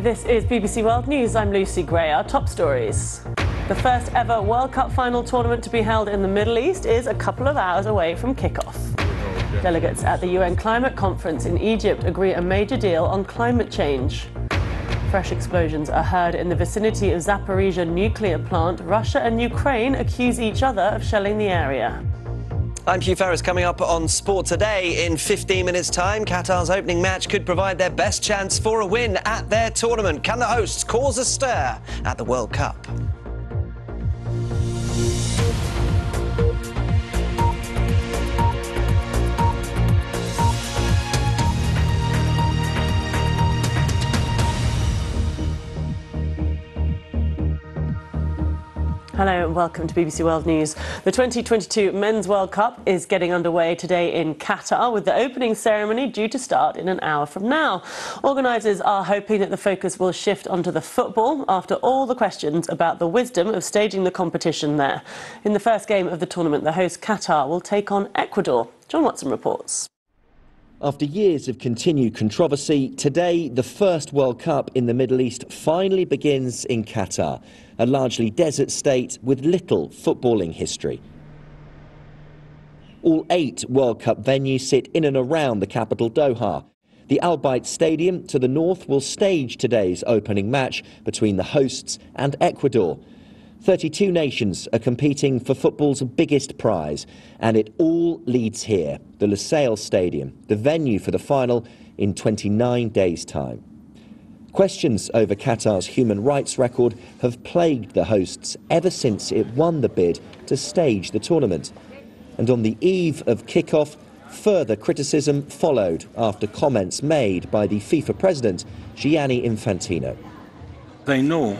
This is BBC World News. I'm Lucy Gray. Our top stories. The first ever World Cup final tournament to be held in the Middle East is a couple of hours away from kickoff. Delegates at the UN Climate Conference in Egypt agree a major deal on climate change. Fresh explosions are heard in the vicinity of Zaporizhia nuclear plant. Russia and Ukraine accuse each other of shelling the area. I'm Hugh Ferris. Coming up on Sport Today in 15 minutes' time, Qatar's opening match could provide their best chance for a win at their tournament. Can the hosts cause a stir at the World Cup? Hello and welcome to BBC World News. The 2022 Men's World Cup is getting underway today in Qatar, with the opening ceremony due to start in an hour from now. Organisers are hoping that the focus will shift onto the football after all the questions about the wisdom of staging the competition there. In the first game of the tournament, the host Qatar will take on Ecuador. John Watson reports. After years of continued controversy, today the first World Cup in the Middle East finally begins in Qatar, a largely desert state with little footballing history. All 8 World Cup venues sit in and around the capital Doha. The Al Bayt Stadium to the north will stage today's opening match between the hosts and Ecuador. 32 nations are competing for football's biggest prize, and it all leads here, the Lusail Stadium, the venue for the final in 29 days' time. Questions over Qatar's human rights record have plagued the hosts ever since it won the bid to stage the tournament. And on the eve of kick-off, further criticism followed after comments made by the FIFA president, Gianni Infantino. They know